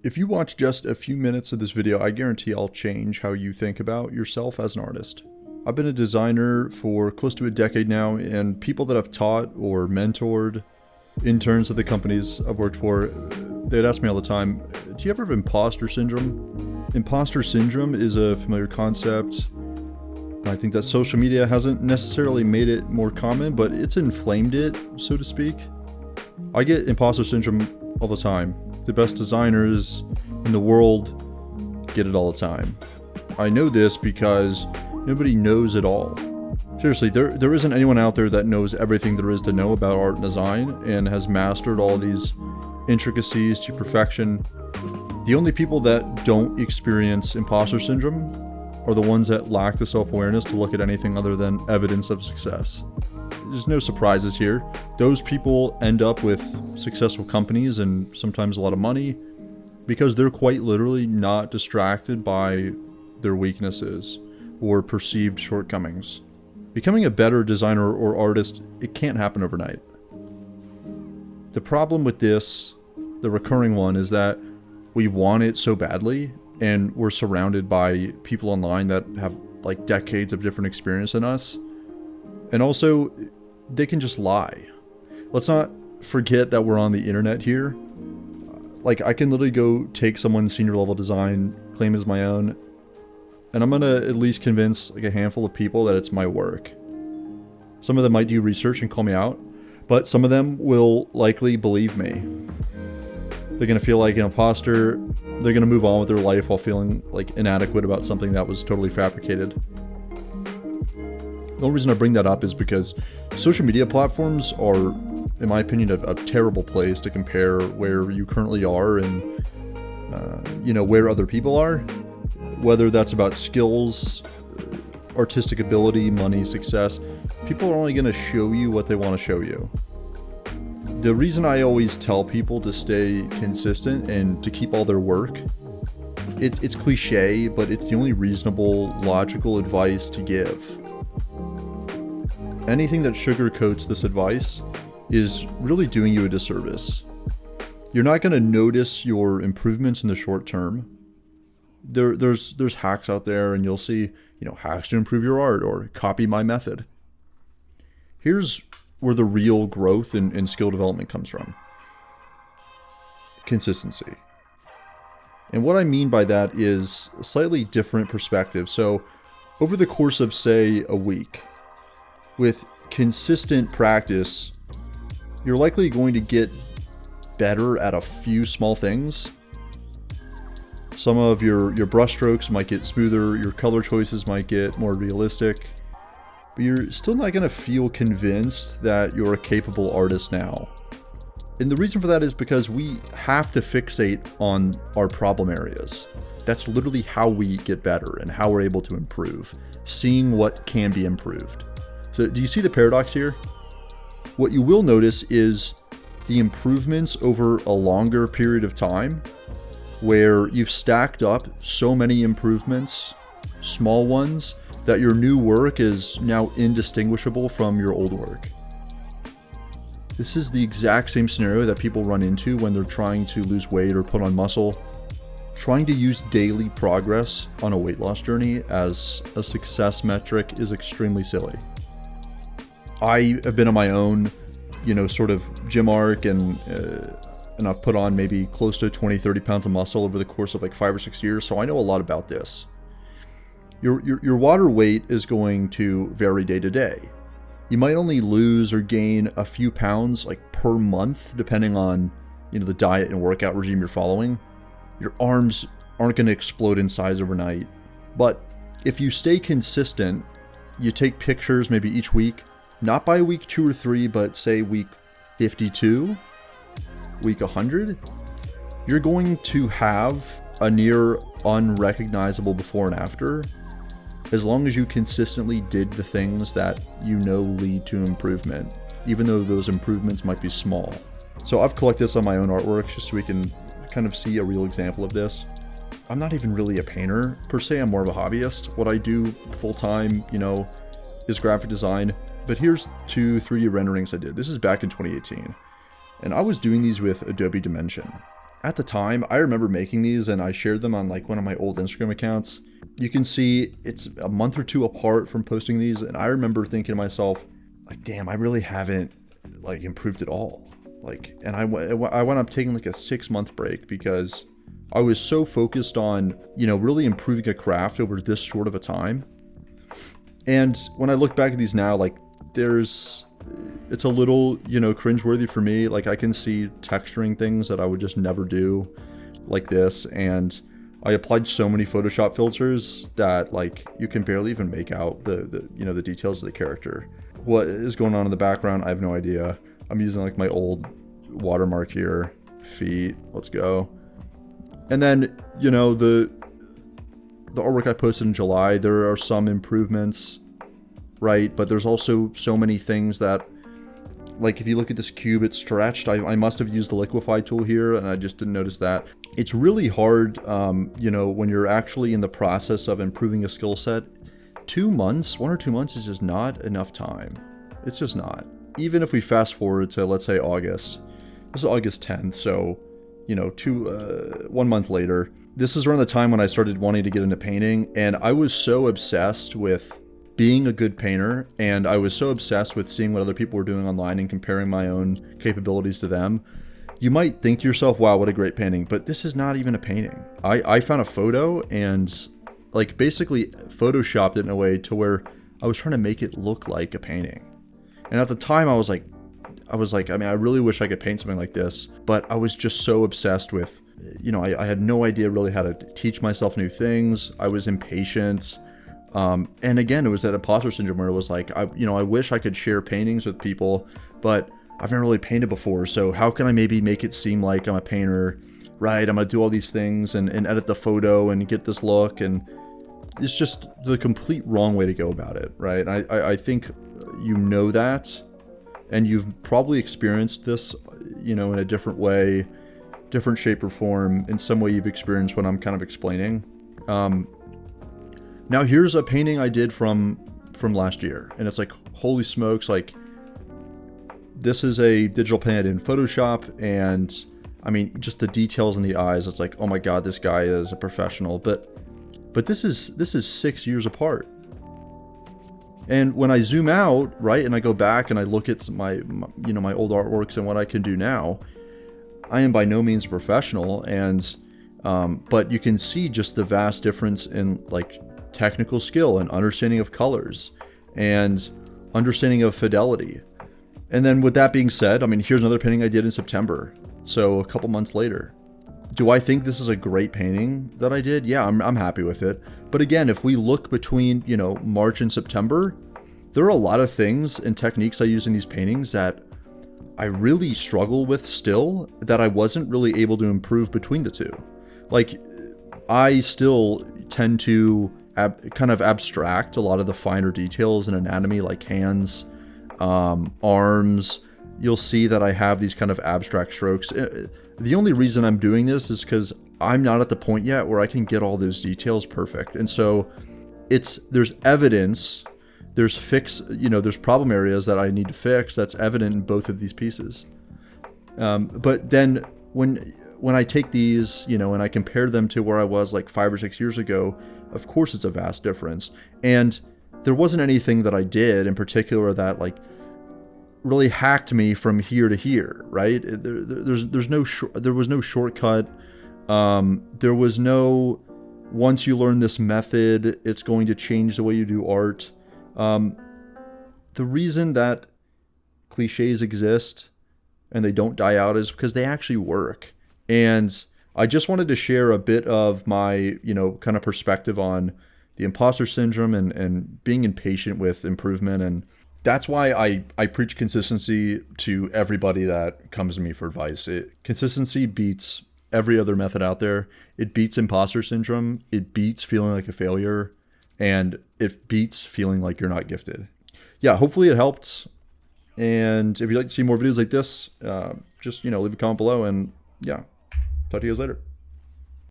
If you watch just a few minutes of this video, I guarantee I'll change how you think about yourself as an artist. I've been a designer for close to a decade now, and people that I've taught or mentored, interns at the companies I've worked for, they'd ask me all the time, do you ever have imposter syndrome? Imposter syndrome is a familiar concept. I think that social media hasn't necessarily made it more common, but it's inflamed it, so to speak. I get imposter syndrome all the time. The best designers in the world get it all the time. I know this because nobody knows it all. Seriously, there isn't anyone out there that knows everything there is to know about art and design and has mastered all these intricacies to perfection. The only people that don't experience imposter syndrome are the ones that lack the self-awareness to look at anything other than evidence of success. There's no surprises here. Those people end up with successful companies and sometimes a lot of money because they're quite literally not distracted by their weaknesses or perceived shortcomings. Becoming a better designer or artist, it can't happen overnight. The problem with this, the recurring one, is that we want it so badly and we're surrounded by people online that have like decades of different experience than us. And also, they can just lie. Let's not forget that we're on the internet here. Like, I can literally go take someone's senior level design, claim it as my own, and I'm gonna at least convince like a handful of people that it's my work. Some of them might do research and call me out, but some of them will likely believe me. They're gonna feel like an imposter. They're gonna move on with their life while feeling like inadequate about something that was totally fabricated. The only reason I bring that up is because social media platforms are, in my opinion, a terrible place to compare where you currently are and, where other people are. Whether that's about skills, artistic ability, money, success, people are only going to show you what they want to show you. The reason I always tell people to stay consistent and to keep all their work, it's cliche, but it's the only reasonable, logical advice to give. Anything that sugarcoats this advice is really doing you a disservice. You're not going to notice your improvements in the short term. There's hacks out there, and you'll see, hacks to improve your art or copy my method. Here's where the real growth and skill development comes from. Consistency. And what I mean by that is a slightly different perspective. So over the course of, say, a week, with consistent practice, you're likely going to get better at a few small things. Some of your brushstrokes might get smoother, your color choices might get more realistic, but you're still not going to feel convinced that you're a capable artist now. And the reason for that is because we have to fixate on our problem areas. That's literally how we get better and how we're able to improve, seeing what can be improved. So do you see the paradox here? What you will notice is the improvements over a longer period of time where you've stacked up so many improvements, small ones, that your new work is now indistinguishable from your old work. This is the exact same scenario that people run into when they're trying to lose weight or put on muscle. Trying to use daily progress on a weight loss journey as a success metric is extremely silly. I have been on my own, sort of gym arc, and I've put on maybe close to 20-30 pounds of muscle over the course of like 5 or 6 years, so I know a lot about this. Your water weight is going to vary day to day. You might only lose or gain a few pounds like per month, depending on the diet and workout regime you're following. Your arms aren't going to explode in size overnight, but if you stay consistent, you take pictures maybe each week. Not by week 2 or 3, but say week 52, week 100, you're going to have a near unrecognizable before and after, as long as you consistently did the things that lead to improvement, even though those improvements might be small. So I've collected this on my own artwork just so we can kind of see a real example of this. I'm not even really a painter per se, I'm more of a hobbyist. What I do full-time, is graphic design. But here's 2 3D renderings I did. This is back in 2018. And I was doing these with Adobe Dimension. at the time, I remember making these and I shared them on like one of my old Instagram accounts. You can see it's a month or two apart from posting these, and I remember thinking to myself, like, damn, I really haven't like improved at all. Like, and I went up taking like a 6-month break because I was so focused on, you know, really improving a craft over this short of a time. And when I look back at these now, like, it's a little, you know, cringeworthy for me. Like, I can see texturing things that I would just never do like this, and I applied so many Photoshop filters that like you can barely even make out the you know, the details of the character. What is going on in the background, I have no idea. I'm using like my old watermark here, feet, let's go. And then, you know, the artwork I posted in July, there are some improvements, right? But there's also so many things that, like, if you look at this cube, it's stretched. I must have used the liquify tool here, and I just didn't notice that. It's really hard, you know, when you're actually in the process of improving a skill set. 2 months, 1 or 2 months is just not enough time. It's just not. Even if we fast forward to, let's say, August. This is August 10th, so, you know, 1 month later. This is around the time when I started wanting to get into painting, and I was so obsessed with being a good painter, and I was so obsessed with seeing what other people were doing online and comparing my own capabilities to them. You might think to yourself, wow, what a great painting, but this is not even a painting. I found a photo and like basically photoshopped it in a way to where I was trying to make it look like a painting. And at the time I was like, I mean, I really wish I could paint something like this, but I was just so obsessed with, you know, I had no idea really how to teach myself new things. I was impatient. And again, it was that imposter syndrome where it was like, I wish I could share paintings with people, but I've never really painted before. So how can I maybe make it seem like I'm a painter, right? I'm going to do all these things and edit the photo and get this look. And it's just the complete wrong way to go about it, right? I think you know that, and you've probably experienced this, you know, in a different way, different shape or form, in some way you've experienced what I'm kind of explaining. Now here's a painting I did from last year, and it's like, holy smokes, like, this is a digital paint I did in Photoshop, and I mean, just the details in the eyes, it's like, oh my god, this guy is a professional, but this is 6 years apart. And when I zoom out, right, and I go back and I look at my old artworks and what I can do now, I am by no means a professional, and but you can see just the vast difference in like technical skill and understanding of colors and understanding of fidelity. And then with that being said, I mean, here's another painting I did in September, so a couple months later. Do I think this is a great painting that I did? Yeah, I'm happy with it. But again, if we look between, you know, March and September, there are a lot of things and techniques I use in these paintings that I really struggle with still, that I wasn't really able to improve between the two. Like, I still tend to kind of abstract a lot of the finer details in anatomy, like hands, arms. You'll see that I have these kind of abstract strokes. The only reason I'm doing this is because I'm not at the point yet where I can get all those details perfect. And so there's evidence, there's problem areas that I need to fix that's evident in both of these pieces. But then when I take these, you know, and I compare them to where I was like 5 or 6 years ago, of course it's a vast difference. And there wasn't anything that I did in particular that like really hacked me from here to here, right? There was no shortcut. There was no, once you learn this method, it's going to change the way you do art. The reason that cliches exist and they don't die out is because they actually work. And I just wanted to share a bit of my, you know, kind of perspective on the imposter syndrome and being impatient with improvement. And that's why I preach consistency to everybody that comes to me for advice. Consistency beats every other method out there. It beats imposter syndrome. It beats feeling like a failure. And it beats feeling like you're not gifted. Yeah, hopefully it helped. And if you'd like to see more videos like this, just, you know, leave a comment below. And yeah, talk to you guys later.